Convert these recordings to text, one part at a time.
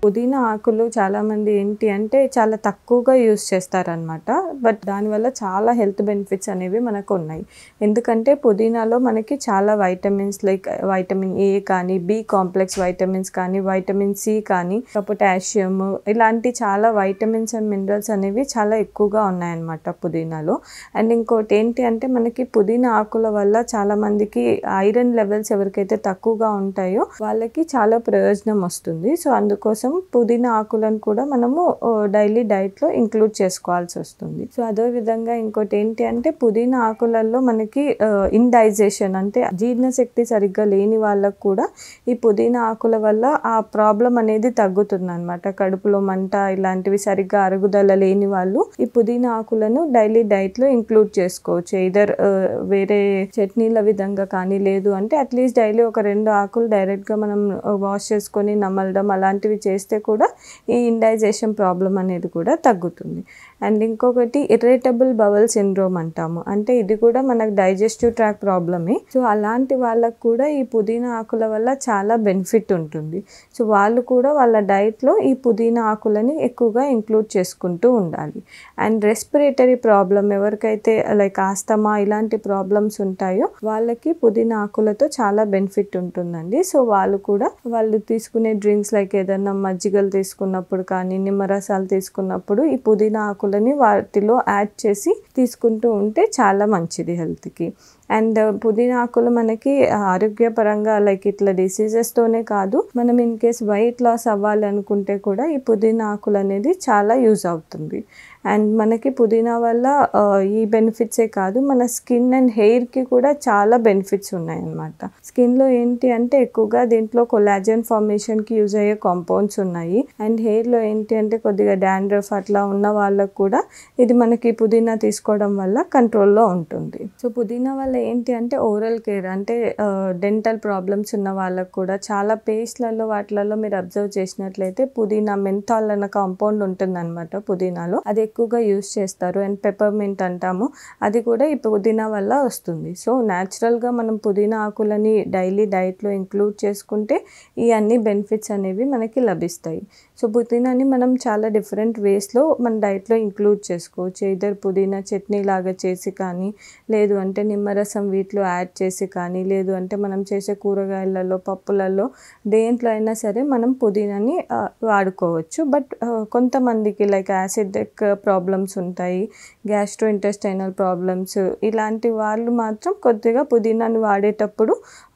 పుదీనా ఆకులు చాలామంది ఏంటి అంటే చాలా తక్కువగా యూజ్ చేస్తారనమాట. బట్ దానివల్ల చాలా హెల్త్ బెనిఫిట్స్ అనేవి మనకు ఉన్నాయి. ఎందుకంటే పుదీనాలో మనకి చాలా వైటమిన్స్ లైక్ వైటమిన్ ఏ కానీ, బి కాంప్లెక్స్ వైటమిన్స్ కానీ, వైటమిన్ సి కానీ, పొటాషియం ఇలాంటి చాలా వైటమిన్స్ అండ్ మినరల్స్ అనేవి చాలా ఎక్కువగా ఉన్నాయన్నమాట పుదీనాలో. అండ్ ఇంకోటి ఏంటి అంటే మనకి పుదీనా ఆకుల వల్ల చాలామందికి ఐరన్ లెవెల్స్ ఎవరికైతే తక్కువగా ఉంటాయో వాళ్ళకి చాలా ప్రయోజనం వస్తుంది. సో అందుకోసం పుదీనా ఆకులను కూడా మనము డైలీ డైట్లో ఇంక్లూడ్ చేసుకోవాల్సి వస్తుంది. సో అదే విధంగా ఇంకోటి ఏంటి అంటే పుదీనా ఆకులలో మనకి ఇండైజెషన్ అంటే జీర్ణశక్తి సరిగ్గా లేని వాళ్ళకు కూడా ఈ పుదీనా ఆకుల వల్ల ఆ ప్రాబ్లం అనేది తగ్గుతుంది అనమాట. కడుపులో మంట ఇలాంటివి సరిగ్గా అరుగుదల లేని వాళ్ళు ఈ పుదీనా ఆకులను డైలీ డైట్లో ఇంక్లూడ్ చేసుకోవచ్చు. ఇదర్ వేరే చట్నీల విధంగా కానీ, లేదు అంటే అట్లీస్ట్ డైలీ ఒక 2 ఆకులు డైరెక్ట్గా మనం వాష్ చేసుకొని నమలడం అలాంటివి చేస్తే కూడా ఈ ఇండైజెషన్ ప్రాబ్లం అనేది కూడా తగ్గుతుంది. అండ్ ఇంకొకటి ఇర్రిటబుల్ బవల్ సిండ్రోమ్ అంటాము. అంటే ఇది కూడా మనకు డైజెస్టివ్ ట్రాక్ ప్రాబ్లమే. సో అలాంటి వాళ్ళకు కూడా ఈ పుదీనా ఆకుల వల్ల చాలా బెనిఫిట్ ఉంటుంది. సో వాళ్ళు కూడా వాళ్ళ డైట్లో ఈ పుదీనా ఆకులని ఎక్కువగా ఇంక్లూడ్ చేసుకుంటూ ఉండాలి. అండ్ రెస్పిరేటరీ ప్రాబ్లం ఎవరికైతే లైక్ ఆస్తమా ఇలాంటి ప్రాబ్లమ్స్ ఉంటాయో వాళ్ళకి పుదీనా ఆకులతో చాలా బెనిఫిట్ ఉంటుందండి. సో వాళ్ళు తీసుకునే డ్రింక్స్ లైక్ ఏదన్నా మజ్జిగలు తీసుకున్నప్పుడు కానీ, నిమ్మరసాలు తీసుకున్నప్పుడు ఈ పుదీనా ఆకులని వాటిలో యాడ్ చేసి తీసుకుంటూ ఉంటే చాలా మంచిది హెల్త్కి. అండ్ పుదీనా ఆకులు మనకి ఆరోగ్యపరంగా లైక్ ఇట్లా డిసీజెస్తోనే కాదు, మనం ఇన్ కేస్ వెయిట్ లాస్ అవ్వాలి అనుకుంటే కూడా ఈ పుదీనా ఆకులు అనేది చాలా యూజ్ అవుతుంది. అండ్ మనకి పుదీనా వల్ల ఈ బెనిఫిట్సే కాదు, మన స్కిన్ అండ్ హెయిర్కి కూడా చాలా బెనిఫిట్స్ ఉన్నాయన్నమాట. స్కిన్లో ఏంటి అంటే ఎక్కువగా దీంట్లో కొలాజన్ ఫార్మేషన్కి యూజ్ అయ్యే కాంపౌండ్స్ ఉన్నాయి. అండ్ హెయిర్లో ఏంటి అంటే కొద్దిగా డాండ్రఫ్ అట్లా ఉన్న వాళ్ళకు కూడా ఇది మనకి పుదీనా తీసుకోవడం వల్ల కంట్రోల్లో ఉంటుంది. సో పుదీనా వల్ల ఏంటి అంటే ఓరల్ కేర్ అంటే డెంటల్ ప్రాబ్లమ్స్ ఉన్న వాళ్ళకు కూడా చాలా పేస్ట్లలో వాటిలలో మీరు అబ్జర్వ్ చేసినట్లయితే పుదీనా మెంథాల్ అన్న కాంపౌండ్ ఉంటుందన్నమాట పుదీనాలో. అది ఎక్కువగా యూజ్ చేస్తారు. అండ్ పెప్పర్మింట్ అంటాము, అది కూడా ఈ పుదీనా వల్ల వస్తుంది. సో న్యాచురల్గా మనం పుదీనా ఆకులని డైలీ డైట్లో ఇంక్లూడ్ చేసుకుంటే ఈ అన్ని బెనిఫిట్స్ అనేవి మనకి లభిస్తాయి. సో పుదీనాని మనం చాలా డిఫరెంట్ వేస్లో మన డైట్లో ఇంక్లూడ్ చేసుకోవచ్చు. ఇద్దరు పుదీనా చట్నీ లాగా చేసి కానీ, లేదు అంటే నిమ్మరసం వీటిలో యాడ్ చేసి కానీ, లేదు అంటే మనం చేసే కూరగాయలలో పప్పులలో దేంట్లో అయినా సరే మనం పుదీనాని వాడుకోవచ్చు. బట్ కొంతమందికి లైక్ యాసిడిక్ ప్రాబ్లమ్స్ ఉంటాయి, గ్యాస్ట్రో ఇంటెస్టైనల్ ప్రాబ్లమ్స్, ఇలాంటి వాళ్ళు మాత్రం కొద్దిగా పుదీనాని వాడేటప్పుడు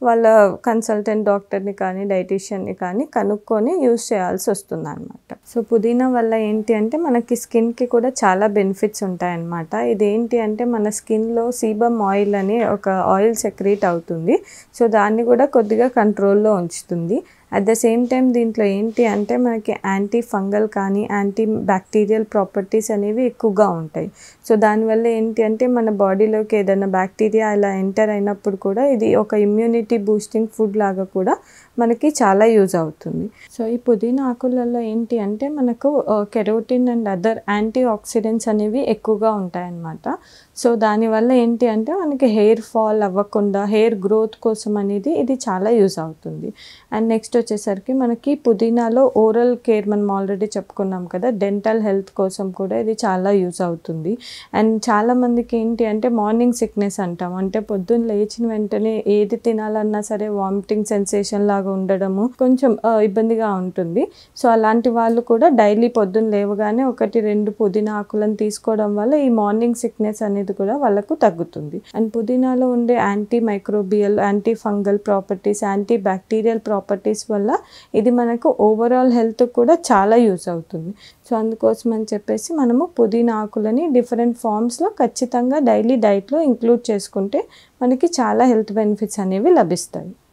వాళ్ళ కన్సల్టెంట్ డాక్టర్ని కానీ డైటీషియన్ని కానీ కనుక్కొని యూజ్ చేయాల్సి వస్తుంది అనమాట. సో పుదీనా వల్ల ఏంటి అంటే మనకి స్కిన్కి కూడా చాలా బెనిఫిట్స్ ఉంటాయన్నమాట. ఇదేంటి అంటే మన స్కిన్లో సీబమ్ ఆయిల్ అని ఒక ఆయిల్ సెక్రీట్ అవుతుంది. సో దాన్ని కూడా కొద్దిగా కంట్రోల్లో ఉంచుతుంది. అట్ ద సేమ్ టైం దీంట్లో ఏంటి అంటే మనకి యాంటీ ఫంగల్ కానీ యాంటీ బ్యాక్టీరియల్ ప్రాపర్టీస్ అనేవి ఎక్కువగా ఉంటాయి. సో దానివల్ల ఏంటి అంటే మన బాడీలోకి ఏదైనా బ్యాక్టీరియా ఇలా ఎంటర్ అయినప్పుడు కూడా ఇది ఒక ఇమ్యూనిటీ బూస్టింగ్ ఫుడ్ లాగా కూడా మనకి చాలా యూజ్ అవుతుంది. సో ఈ పుదీనా ఆకులలో ఏంటి అంటే మనకు carotene and other antioxidants అనేవి ఎక్కువగా ఉంటాయన్నమాట. సో దానివల్ల ఏంటి అంటే మనకి హెయిర్ ఫాల్ అవ్వకుండా హెయిర్ గ్రోత్ కోసం అనేది ఇది చాలా యూజ్ అవుతుంది. అండ్ నెక్స్ట్ వచ్చేసరికి మనకి పుదీనాలో ఓరల్ కేర్ మనం ఆల్రెడీ చెప్పుకున్నాం కదా, డెంటల్ హెల్త్ కోసం కూడా ఇది చాలా యూజ్ అవుతుంది. అండ్ చాలామందికి ఏంటి అంటే మార్నింగ్ సిక్నెస్ అంటాం, అంటే పొద్దున్న లేచిన వెంటనే ఏది తినాలన్నా సరే వామిటింగ్ సెన్సేషన్ లాగా ఉండడము కొంచెం ఇబ్బందిగా ఉంటుంది. సో అలాంటి వాళ్ళు కూడా డైలీ పొద్దున్న లేవగానే 1-2 పుదీనా ఆకులను తీసుకోవడం వల్ల ఈ మార్నింగ్ సిక్నెస్ అనేది కూడా వాళ్ళకు తగ్గుతుంది. అండ్ పుదీనాలో ఉండే anti microbial, anti fungal properties, anti bacterial properties వల్ల ఇది మనకు ఓవరాల్ హెల్త్ కూడా చాలా యూజ్ అవుతుంది. సో అందుకోసం అని చెప్పేసి మనము పుదీనా ఆకులని డిఫరెంట్ ఫామ్స్లో ఖచ్చితంగా డైలీ డైట్లో ఇంక్లూడ్ చేసుకుంటే మనకి చాలా హెల్త్ బెనిఫిట్స్ అనేవి లభిస్తాయి.